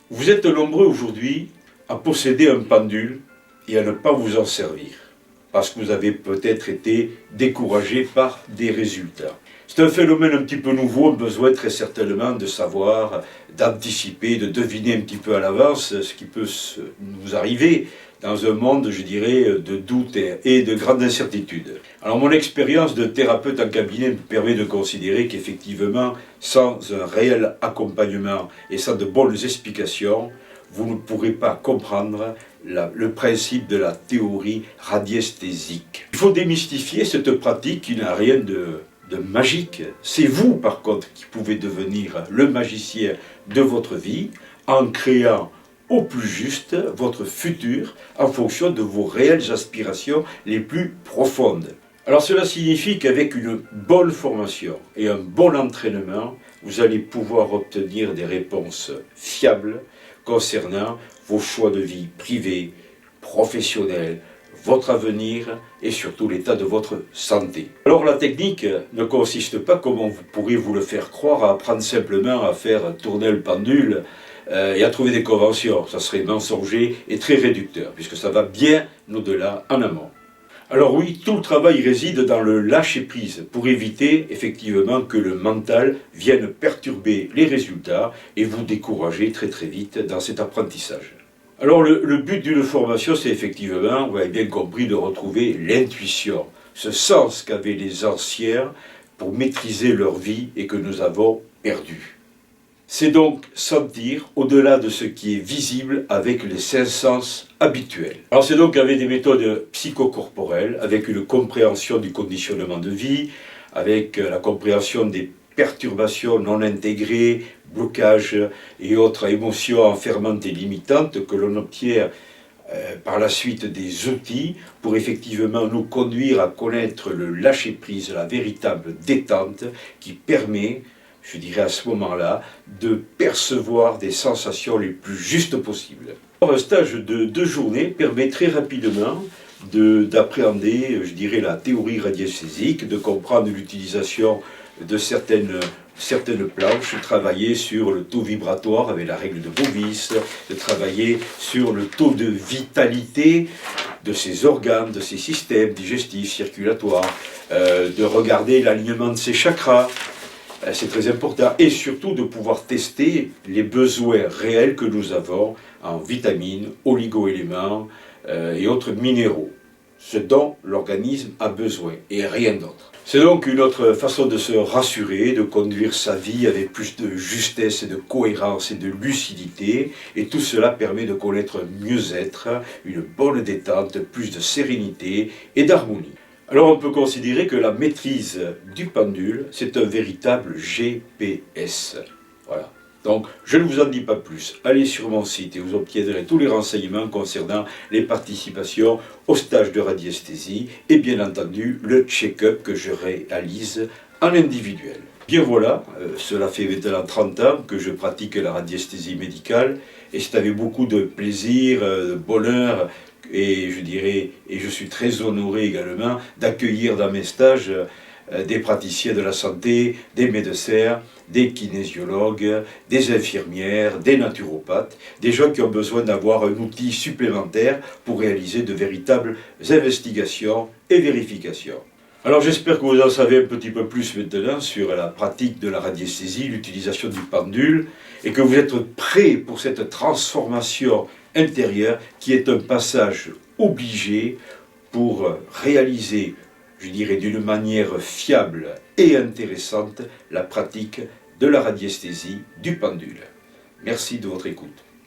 Vous êtes nombreux aujourd'hui à posséder un pendule et à ne pas vous en servir, parce que vous avez peut-être été découragé par des résultats. C'est un phénomène un petit peu nouveau, on a besoin très certainement de savoir, d'anticiper, de deviner un petit peu à l'avance ce qui peut nous arriver dans un monde, je dirais, de doute et de grande incertitude. Alors mon expérience de thérapeute en cabinet me permet de considérer qu'effectivement, sans un réel accompagnement et sans de bonnes explications, vous ne pourrez pas comprendre le principe de la théorie radiesthésique. Il faut démystifier cette pratique qui n'a rien de magique. C'est vous, par contre, qui pouvez devenir le magicien de votre vie en créant au plus juste votre futur en fonction de vos réelles aspirations les plus profondes. Alors cela signifie qu'avec une bonne formation et un bon entraînement, vous allez pouvoir obtenir des réponses fiables concernant vos choix de vie privés, professionnels, votre avenir et surtout l'état de votre santé. Alors la technique ne consiste pas, comme vous pourriez vous le faire croire, à apprendre simplement à faire tourner le pendule et à trouver des conventions. Ça serait mensonger et très réducteur, puisque ça va bien au-delà, en amont. Alors oui, tout le travail réside dans le lâcher-prise, pour éviter effectivement que le mental vienne perturber les résultats et vous décourager très vite dans cet apprentissage. Alors le but d'une formation, c'est effectivement, vous avez bien compris, de retrouver l'intuition, ce sens qu'avaient les anciens pour maîtriser leur vie et que nous avons perdu. C'est donc sentir au-delà de ce qui est visible avec les cinq sens habituels. Alors c'est donc avec des méthodes psychocorporelles, avec une compréhension du conditionnement de vie, avec la compréhension des perturbations non intégrées, blocages et autres émotions enfermantes et limitantes que l'on obtient par la suite des outils pour effectivement nous conduire à connaître le lâcher-prise, la véritable détente qui permet, je dirais à ce moment-là, de percevoir des sensations les plus justes possibles. Un stage de 2 journées permet très rapidement d'appréhender, je dirais, la théorie radiesthésique, de comprendre l'utilisation de certaines planches, travailler sur le taux vibratoire avec la règle de Bovis, de travailler sur le taux de vitalité de ses organes, de ses systèmes digestifs, circulatoires, de regarder l'alignement de ses chakras. C'est très important, et surtout de pouvoir tester les besoins réels que nous avons en vitamines, oligo-éléments et autres minéraux, ce dont l'organisme a besoin, et rien d'autre. C'est donc une autre façon de se rassurer, de conduire sa vie avec plus de justesse et de cohérence et de lucidité, et tout cela permet de connaître mieux-être, une bonne détente, plus de sérénité et d'harmonie. Alors on peut considérer que la maîtrise du pendule, c'est un véritable GPS. Voilà. Donc je ne vous en dis pas plus. Allez sur mon site et vous obtiendrez tous les renseignements concernant les participations au stage de radiesthésie et bien entendu le check-up que je réalise en individuel. Bien voilà, cela fait maintenant 30 ans que je pratique la radiesthésie médicale et c'est avec beaucoup de plaisir, de bonheur et je dirais, et je suis très honoré également d'accueillir dans mes stages des praticiens de la santé, des médecins, des kinésiologues, des infirmières, des naturopathes, des gens qui ont besoin d'avoir un outil supplémentaire pour réaliser de véritables investigations et vérifications. Alors j'espère que vous en savez un petit peu plus maintenant sur la pratique de la radiesthésie, l'utilisation du pendule, et que vous êtes prêts pour cette transformation intérieure qui est un passage obligé pour réaliser, je dirais d'une manière fiable et intéressante, la pratique de la radiesthésie du pendule. Merci de votre écoute.